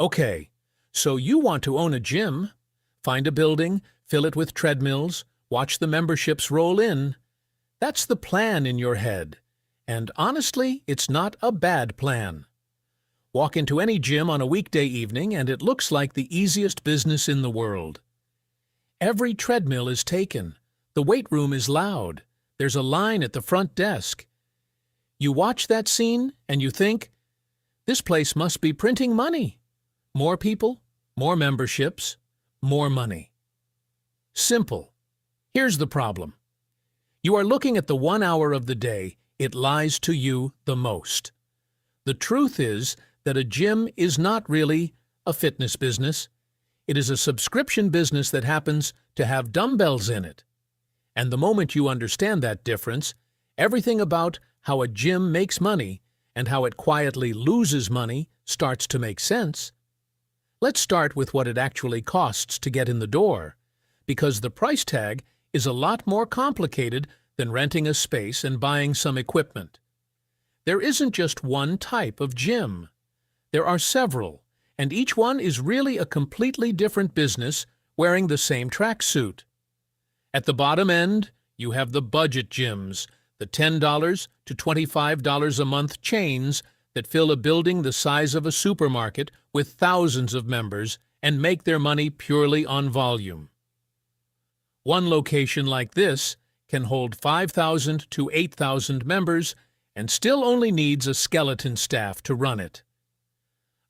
Okay, so you want to own a gym, find a building, fill it with treadmills, watch the memberships roll in. That's the plan in your head. And honestly, it's not a bad plan. Walk into any gym on a weekday evening and it looks like the easiest business in the world. Every treadmill is taken. The weight room is loud. There's a line at the front desk. You watch that scene and you think, this place must be printing money. More people, more memberships, more money. Simple. Here's the problem. You are looking at the 1 hour of the day it lies to you the most. The truth is that a gym is not really a fitness business. It is a subscription business that happens to have dumbbells in it. And the moment you understand that difference, everything about how a gym makes money and how it quietly loses money starts to make sense. Let's start with what it actually costs to get in the door, because the price tag is a lot more complicated than renting a space and buying some equipment. There isn't just one type of gym. There are several, and each one is really a completely different business wearing the same tracksuit. At the bottom end, you have the budget gyms, the $10 to $25 a month chains that fill a building the size of a supermarket with thousands of members and make their money purely on volume. One location like this can hold 5,000 to 8,000 members and still only needs a skeleton staff to run it.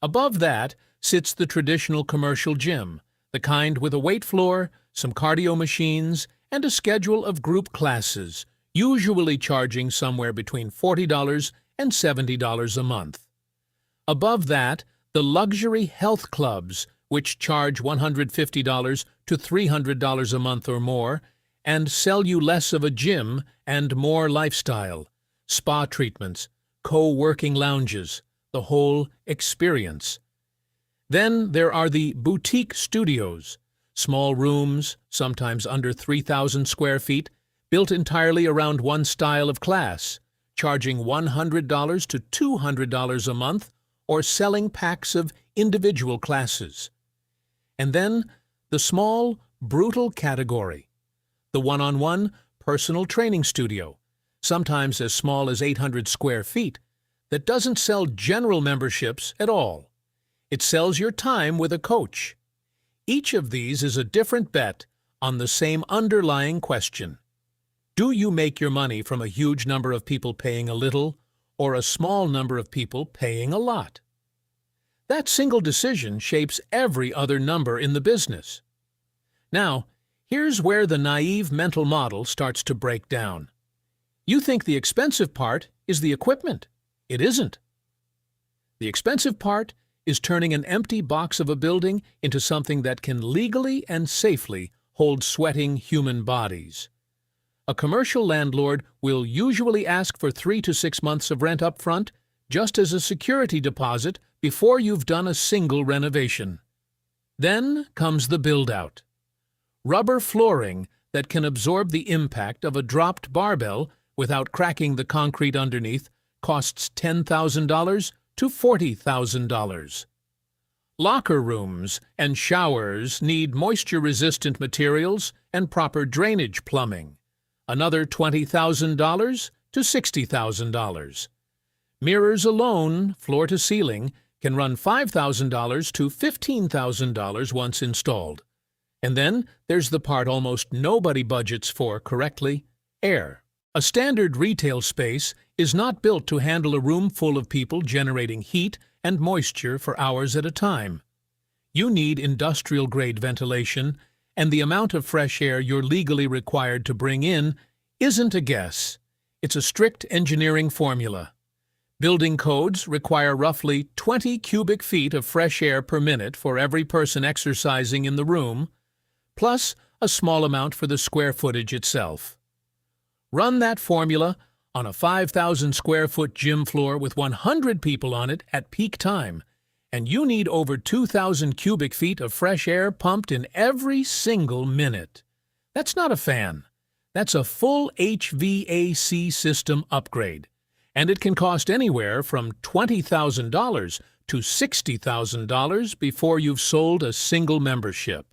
Above that sits the traditional commercial gym, the kind with a weight floor, some cardio machines, and a schedule of group classes, usually charging somewhere between $40 and $70 a month. Above that, the luxury health clubs, which charge $150 to $300 a month or more, and sell you less of a gym and more lifestyle, spa treatments, co-working lounges, the whole experience. Then there are the boutique studios, small rooms, sometimes under 3,000 square feet, built entirely around one style of class, charging $100 to $200 a month or selling packs of individual classes. And then the small, brutal category, the one-on-one personal training studio, sometimes as small as 800 square feet, that doesn't sell general memberships at all. It sells your time with a coach. Each of these is a different bet on the same underlying question. Do you make your money from a huge number of people paying a little or a small number of people paying a lot? That single decision shapes every other number in the business. Now, here's where the naive mental model starts to break down. You think the expensive part is the equipment. It isn't. The expensive part is turning an empty box of a building into something that can legally and safely hold sweating human bodies. A commercial landlord will usually ask for 3 to 6 months of rent up front, just as a security deposit before you've done a single renovation. Then comes the build-out. Rubber flooring that can absorb the impact of a dropped barbell without cracking the concrete underneath costs $10,000 to $40,000. Locker rooms and showers need moisture-resistant materials and proper drainage plumbing. Another $20,000 to $60,000. Mirrors alone, floor to ceiling, can run $5,000 to $15,000 once installed. And then there's the part almost nobody budgets for correctly: air. A standard retail space is not built to handle a room full of people generating heat and moisture for hours at a time. You need industrial-grade ventilation, and the amount of fresh air you're legally required to bring in isn't a guess. It's a strict engineering formula. Building codes require roughly 20 cubic feet of fresh air per minute for every person exercising in the room, plus a small amount for the square footage itself. Run that formula on a 5,000 square foot gym floor with 100 people on it at peak time, and you need over 2,000 cubic feet of fresh air pumped in every single minute. That's not a fan. That's a full HVAC system upgrade, and it can cost anywhere from $20,000 to $60,000 before you've sold a single membership.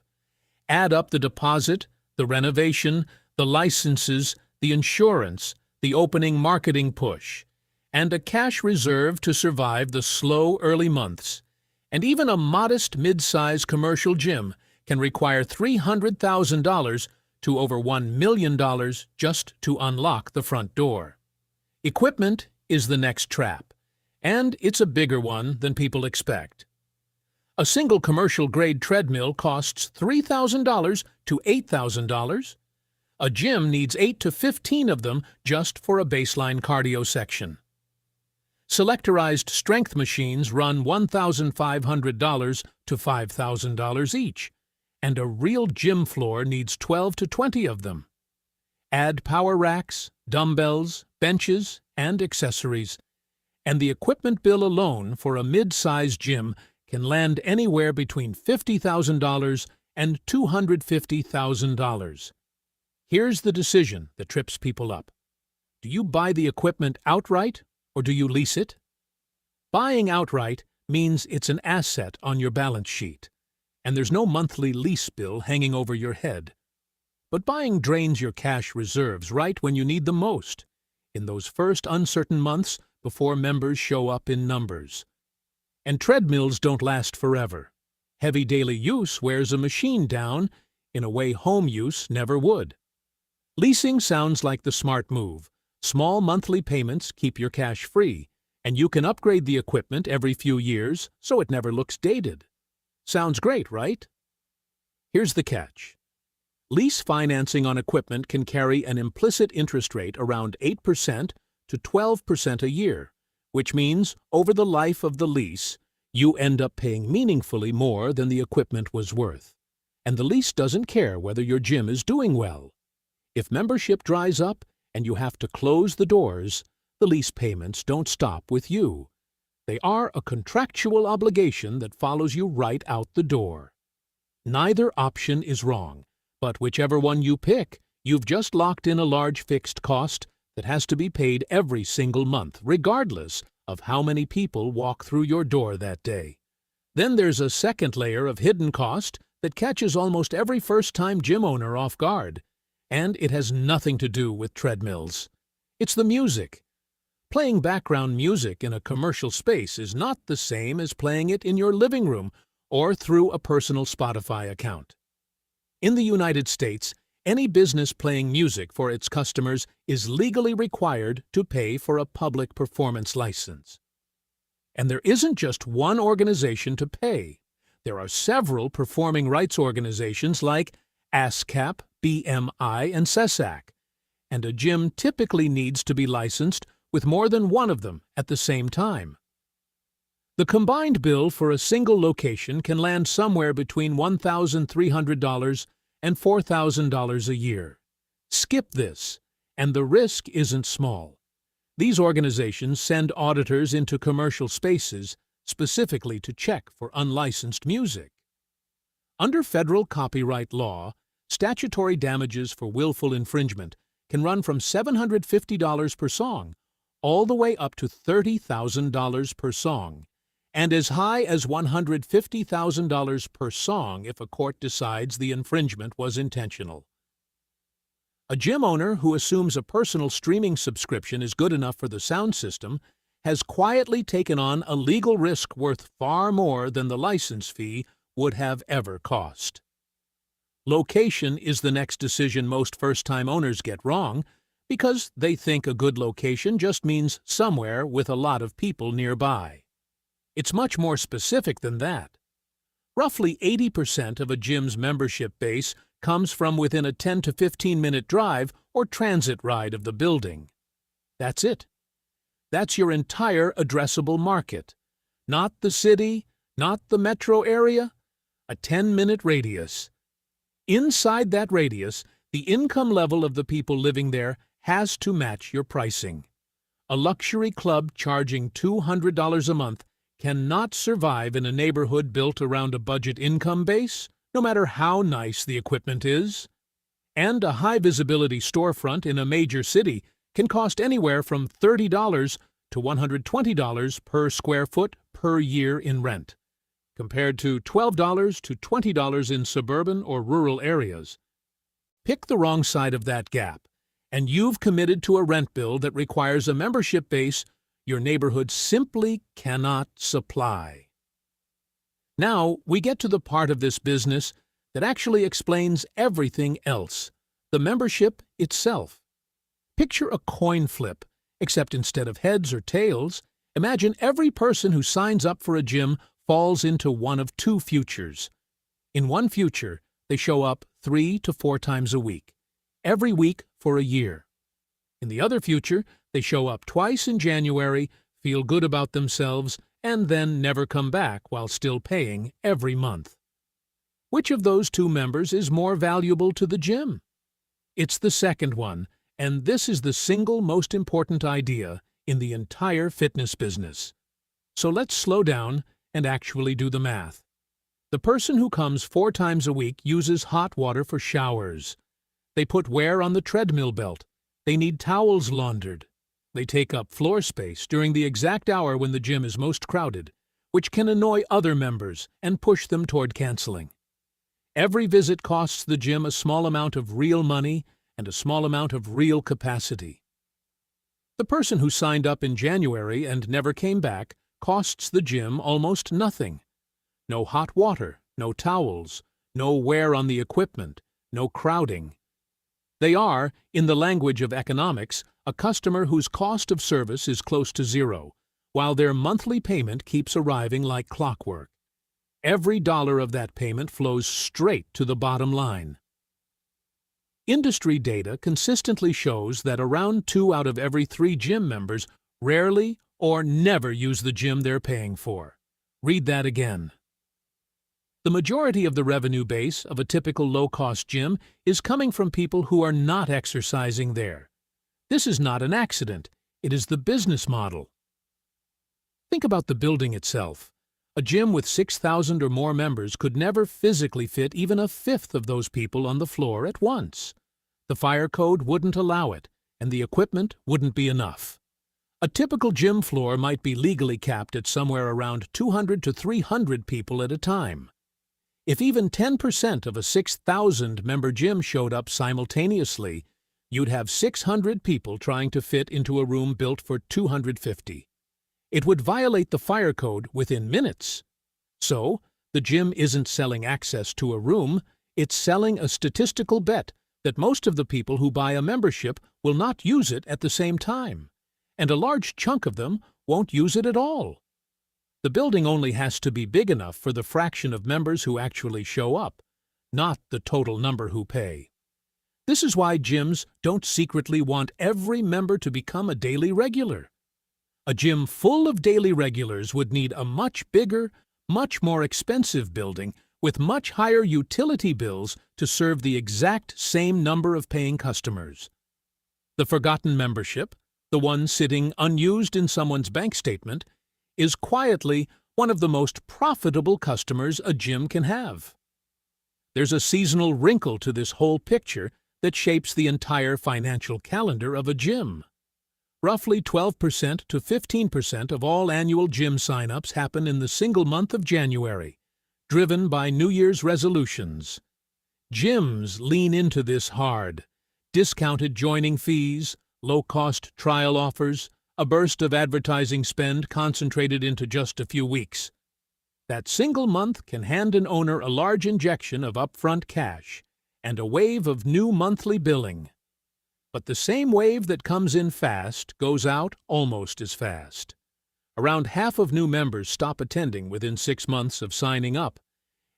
Add up the deposit, the renovation, the licenses, the insurance, the opening marketing push, and a cash reserve to survive the slow early months. And even a modest mid-size commercial gym can require $300,000 to over $1 million just to unlock the front door. Equipment is the next trap, and it's a bigger one than people expect. A single commercial-grade treadmill costs $3,000 to $8,000. A gym needs 8 to 15 of them just for a baseline cardio section. Selectorized strength machines run $1,500 to $5,000 each, and a real gym floor needs 12 to 20 of them. Add power racks, dumbbells, benches, and accessories, and the equipment bill alone for a mid-size gym can land anywhere between $50,000 and $250,000. Here's the decision that trips people up. Do you buy the equipment outright, or do you lease it? Buying outright means it's an asset on your balance sheet, and there's no monthly lease bill hanging over your head. But buying drains your cash reserves right when you need them most, in those first uncertain months before members show up in numbers. And treadmills don't last forever. Heavy daily use wears a machine down in a way home use never would. Leasing sounds like the smart move. Small monthly payments keep your cash free, and you can upgrade the equipment every few years so it never looks dated. Sounds great, right? Here's the catch. Lease financing on equipment can carry an implicit interest rate around 8% to 12% a year, which means over the life of the lease, you end up paying meaningfully more than the equipment was worth. And the lease doesn't care whether your gym is doing well. If membership dries up and you have to close the doors, the lease payments don't stop with you. They are a contractual obligation that follows you right out the door. Neither option is wrong, but whichever one you pick, you've just locked in a large fixed cost that has to be paid every single month, regardless of how many people walk through your door that day. Then there's a second layer of hidden cost that catches almost every first-time gym owner off guard, and it has nothing to do with treadmills. It's the music. Playing background music in a commercial space is not the same as playing it in your living room or through a personal Spotify account. In the United States, any business playing music for its customers is legally required to pay for a public performance license. And there isn't just one organization to pay. There are several performing rights organizations like ASCAP, BMI, and SESAC, and a gym typically needs to be licensed with more than one of them at the same time. The combined bill for a single location can land somewhere between $1,300 and $4,000 a year. Skip this, and the risk isn't small. These organizations send auditors into commercial spaces specifically to check for unlicensed music. Under federal copyright law, statutory damages for willful infringement can run from $750 per song all the way up to $30,000 per song, and as high as $150,000 per song if a court decides the infringement was intentional. A gym owner who assumes a personal streaming subscription is good enough for the sound system has quietly taken on a legal risk worth far more than the license fee would have ever cost. Location is the next decision most first-time owners get wrong because they think a good location just means somewhere with a lot of people nearby. It's much more specific than that. Roughly 80% of a gym's membership base comes from within a 10 to 15-minute drive or transit ride of the building. That's it. That's your entire addressable market. Not the city, not the metro area, a 10-minute radius. Inside that radius, the income level of the people living there has to match your pricing. A luxury club charging $200 a month cannot survive in a neighborhood built around a budget income base, no matter how nice the equipment is. And a high-visibility storefront in a major city can cost anywhere from $30 to $120 per square foot per year in rent, compared to $12 to $20 in suburban or rural areas. Pick the wrong side of that gap, and you've committed to a rent bill that requires a membership base your neighborhood simply cannot supply. Now we get to the part of this business that actually explains everything else, the membership itself. Picture a coin flip, except instead of heads or tails, imagine every person who signs up for a gym falls into one of two futures. In one future, they show up 3 to 4 times a week, every week for a year. In the other future, they show up twice in January, feel good about themselves, and then never come back while still paying every month. Which of those two members is more valuable to the gym? It's the second one, and this is the single most important idea in the entire fitness business. So let's slow down and actually do the math. The person who comes 4 times a week uses hot water for showers. They put wear on the treadmill belt. They need towels laundered. They take up floor space during the exact hour when the gym is most crowded, which can annoy other members and push them toward canceling. Every visit costs the gym a small amount of real money and a small amount of real capacity. The person who signed up in January and never came back costs the gym almost nothing. No hot water, no towels, no wear on the equipment, no crowding. They are, in the language of economics, a customer whose cost of service is close to zero, while their monthly payment keeps arriving like clockwork. Every dollar of that payment flows straight to the bottom line. Industry data consistently shows that around 2 out of every 3 gym members rarely or never use the gym they're paying for. Read that again. The majority of the revenue base of a typical low-cost gym is coming from people who are not exercising there. This is not an accident. It is the business model. Think about the building itself. A gym with 6,000 or more members could never physically fit even a fifth of those people on the floor at once. The fire code wouldn't allow it, and the equipment wouldn't be enough. A typical gym floor might be legally capped at somewhere around 200 to 300 people at a time. If even 10% of a 6,000-member gym showed up simultaneously, you'd have 600 people trying to fit into a room built for 250. It would violate the fire code within minutes. So, the gym isn't selling access to a room, it's selling a statistical bet that most of the people who buy a membership will not use it at the same time, and a large chunk of them won't use it at all. The building only has to be big enough for the fraction of members who actually show up, not the total number who pay. This is why gyms don't secretly want every member to become a daily regular. A gym full of daily regulars would need a much bigger, much more expensive building with much higher utility bills to serve the exact same number of paying customers. The forgotten membership, the one sitting unused in someone's bank statement, is quietly one of the most profitable customers a gym can have. There's a seasonal wrinkle to this whole picture that shapes the entire financial calendar of a gym. Roughly 12% to 15% of all annual gym sign-ups happen in the single month of January, driven by New Year's resolutions. Gyms lean into this hard. Discounted joining fees, low-cost trial offers, a burst of advertising spend concentrated into just a few weeks. That single month can hand an owner a large injection of upfront cash and a wave of new monthly billing. But the same wave that comes in fast goes out almost as fast. Around half of new members stop attending within 6 months of signing up,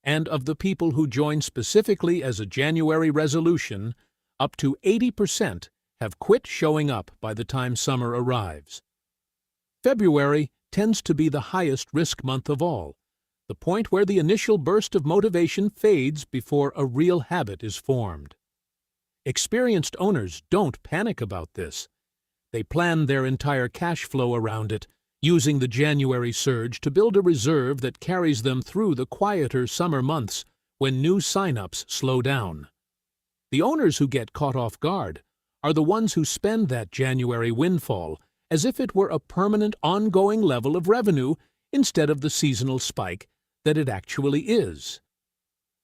and of the people who join specifically as a January resolution, up to 80% have quit showing up by the time summer arrives. February tends to be the highest risk month of all, the point where the initial burst of motivation fades before a real habit is formed. Experienced owners don't panic about this. They plan their entire cash flow around it, using the January surge to build a reserve that carries them through the quieter summer months when new sign-ups slow down. The owners who get caught off guard are the ones who spend that January windfall as if it were a permanent ongoing level of revenue instead of the seasonal spike that it actually is.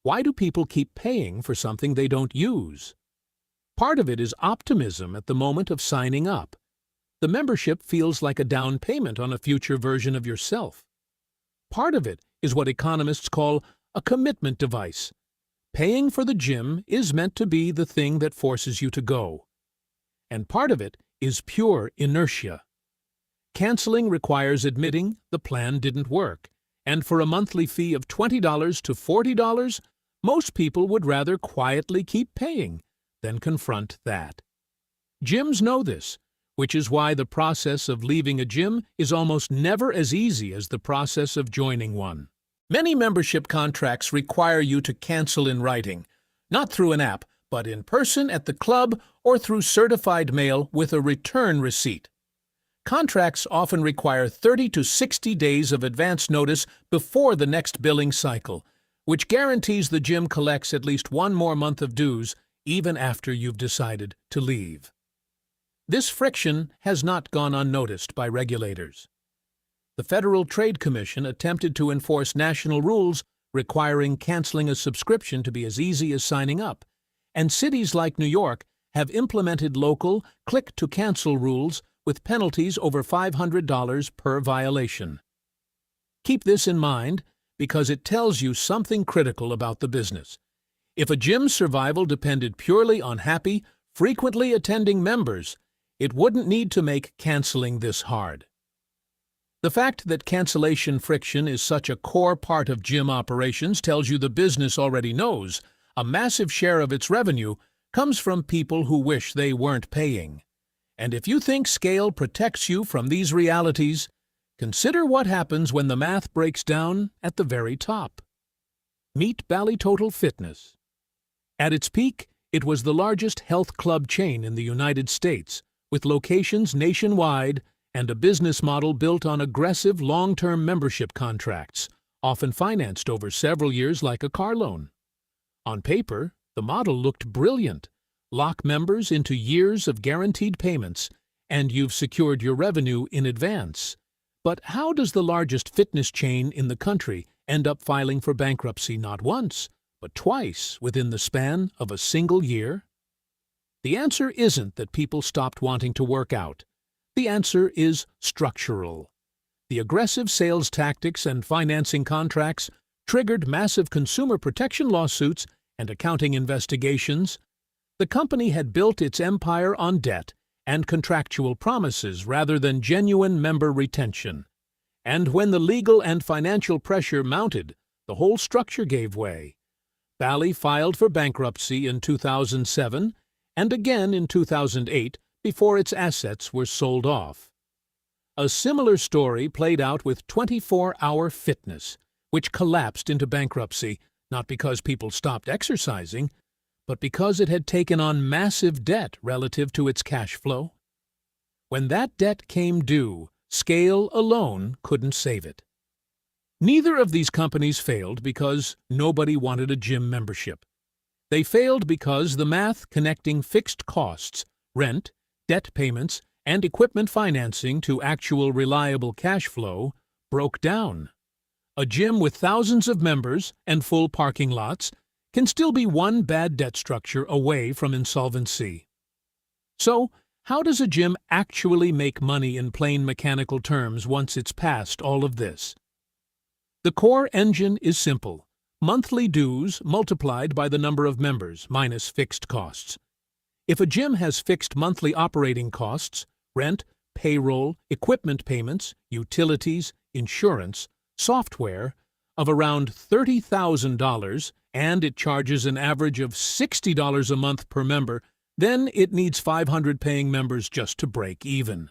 Why do people keep paying for something they don't use? Part of it is optimism at the moment of signing up. The membership feels like a down payment on a future version of yourself. Part of it is what economists call a commitment device. Paying for the gym is meant to be the thing that forces you to go. And part of it is pure inertia. Canceling requires admitting the plan didn't work, and for a monthly fee of $20 to $40, most people would rather quietly keep paying than confront that. Gyms know this, which is why the process of leaving a gym is almost never as easy as the process of joining one. Many membership contracts require you to cancel in writing, not through an app, but in person at the club or through certified mail with a return receipt. Contracts often require 30 to 60 days of advance notice before the next billing cycle, which guarantees the gym collects at least one more month of dues even after you've decided to leave. This friction has not gone unnoticed by regulators. The Federal Trade Commission attempted to enforce national rules requiring canceling a subscription to be as easy as signing up, and cities like New York have implemented local click-to-cancel rules with penalties over $500 per violation. Keep this in mind because it tells you something critical about the business. If a gym's survival depended purely on happy, frequently attending members, it wouldn't need to make canceling this hard. The fact that cancellation friction is such a core part of gym operations tells you the business already knows a massive share of its revenue comes from people who wish they weren't paying. And if you think scale protects you from these realities, consider what happens when the math breaks down at the very top. Meet Bally Total Fitness. At its peak, it was the largest health club chain in the United States, with locations nationwide and a business model built on aggressive long-term membership contracts, often financed over several years like a car loan. On paper, the model looked brilliant. Lock members into years of guaranteed payments, and you've secured your revenue in advance. But how does the largest fitness chain in the country end up filing for bankruptcy not once, but twice within the span of a single year? The answer isn't that people stopped wanting to work out. The answer is structural. The aggressive sales tactics and financing contracts triggered massive consumer protection lawsuits and accounting investigations. The company had built its empire on debt and contractual promises rather than genuine member retention. And when the legal and financial pressure mounted, the whole structure gave way. Bally filed for bankruptcy in 2007 and again in 2008 before its assets were sold off. A similar story played out with 24-Hour Fitness, which collapsed into bankruptcy not because people stopped exercising, but because it had taken on massive debt relative to its cash flow. When that debt came due, scale alone couldn't save it. Neither of these companies failed because nobody wanted a gym membership. They failed because the math connecting fixed costs, rent, debt payments, and equipment financing to actual reliable cash flow broke down. A gym with thousands of members and full parking lots can still be one bad debt structure away from insolvency. So, how does a gym actually make money in plain mechanical terms once it's past all of this? The core engine is simple: monthly dues multiplied by the number of members minus fixed costs. If a gym has fixed monthly operating costs, rent, payroll, equipment payments, utilities, insurance, software, of around $30,000, and it charges an average of $60 a month per member, then it needs 500 paying members just to break even.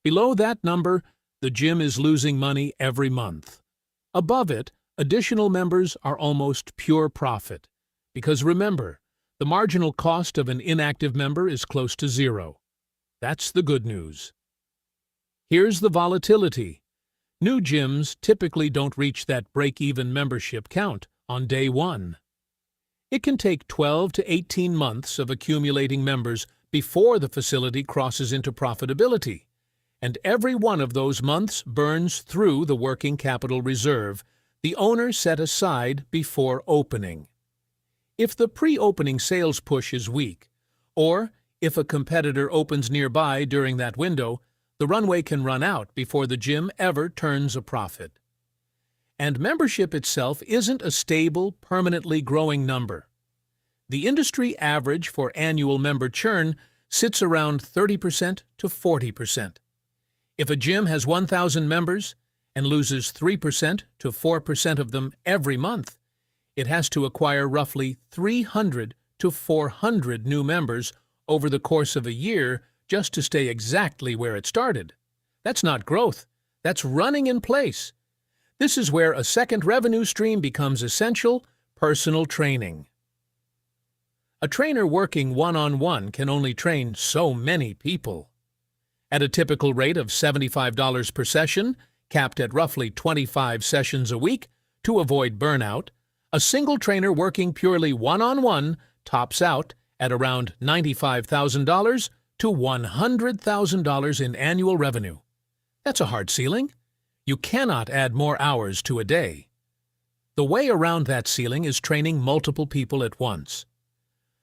Below that number, the gym is losing money every month. Above it, additional members are almost pure profit. Because remember, the marginal cost of an inactive member is close to zero. That's the good news. Here's the volatility. New gyms typically don't reach that break-even membership count on day one. It can take 12 to 18 months of accumulating members before the facility crosses into profitability. and every one of those months burns through the working capital reserve the owner set aside before opening. If the pre-opening sales push is weak, or if a competitor opens nearby during that window, the runway can run out before the gym ever turns a profit. And membership itself isn't a stable, permanently growing number. The industry average for annual member churn sits around 30% to 40%. If a gym has 1,000 members and loses 3% to 4% of them every month, it has to acquire roughly 300 to 400 new members over the course of a year just to stay exactly where it started. That's not growth. That's running in place. This is where a second revenue stream becomes essential: personal training. A trainer working one-on-one can only train so many people. At a typical rate of $75 per session, capped at roughly 25 sessions a week, to avoid burnout, a single trainer working purely one-on-one tops out at around $95,000 to $100,000 in annual revenue. That's a hard ceiling. You cannot add more hours to a day. The way around that ceiling is training multiple people at once.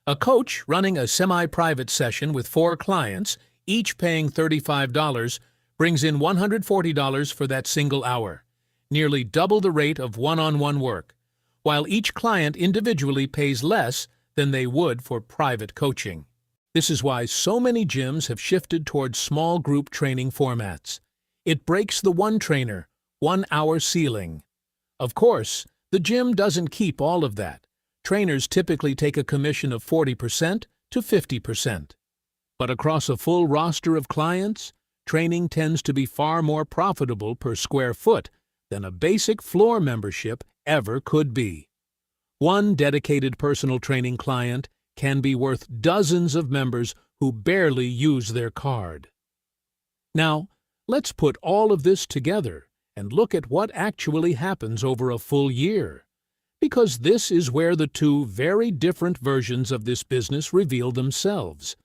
A coach running a semi-private session with 4 clients, each paying $35, brings in $140 for that single hour, nearly double the rate of one-on-one work, while each client individually pays less than they would for private coaching. This is why so many gyms have shifted towards small group training formats. It breaks the one trainer, 1 hour ceiling. Of course, the gym doesn't keep all of that. Trainers typically take a commission of 40% to 50%. But across a full roster of clients, training tends to be far more profitable per square foot than a basic floor membership ever could be. One dedicated personal training client can be worth dozens of members who barely use their card. Now, let's put all of this together and look at what actually happens over a full year, because this is where the two very different versions of this business reveal themselves.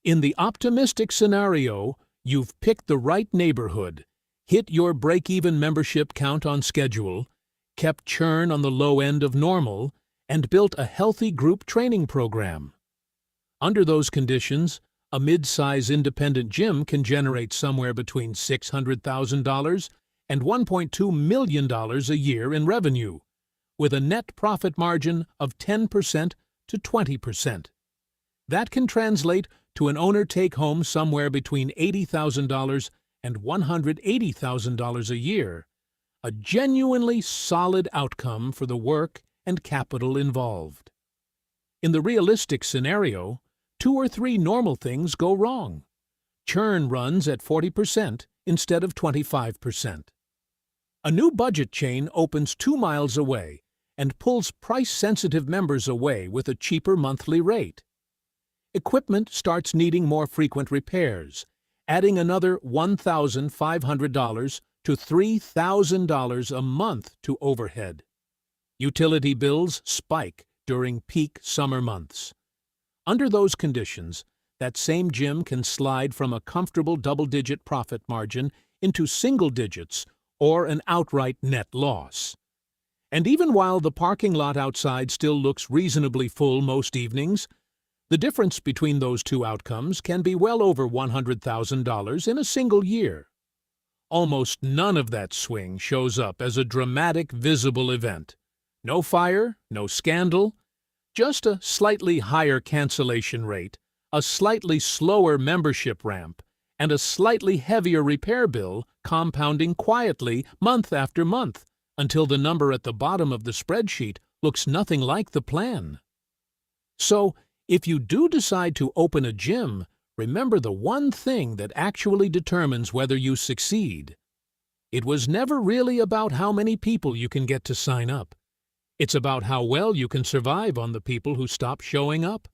In the optimistic scenario, you've picked the right neighborhood, hit your break-even membership count on schedule, kept churn on the low end of normal, and built a healthy group training program. Under those conditions, a mid-size independent gym can generate somewhere between $600,000 and $1.2 million a year in revenue, with a net profit margin of 10% to 20%. That can translate to an owner take-home somewhere between $80,000 and $180,000 a year, a genuinely solid outcome for the work and capital involved. In the realistic scenario, 2 or 3 normal things go wrong. Churn runs at 40% instead of 25%. A new budget chain opens 2 miles away and pulls price-sensitive members away with a cheaper monthly rate. Equipment starts needing more frequent repairs, adding another $1,500 to $3,000 a month to overhead. Utility bills spike during peak summer months. Under those conditions, that same gym can slide from a comfortable double-digit profit margin into single digits or an outright net loss. And even while the parking lot outside still looks reasonably full most evenings, the difference between those two outcomes can be well over $100,000 in a single year. Almost none of that swing shows up as a dramatic, visible event. No fire, no scandal, just a slightly higher cancellation rate, a slightly slower membership ramp, and a slightly heavier repair bill compounding quietly month after month until the number at the bottom of the spreadsheet looks nothing like the plan. So, if you do decide to open a gym, remember the one thing that actually determines whether you succeed. It was never really about how many people you can get to sign up. It's about how well you can survive on the people who stop showing up.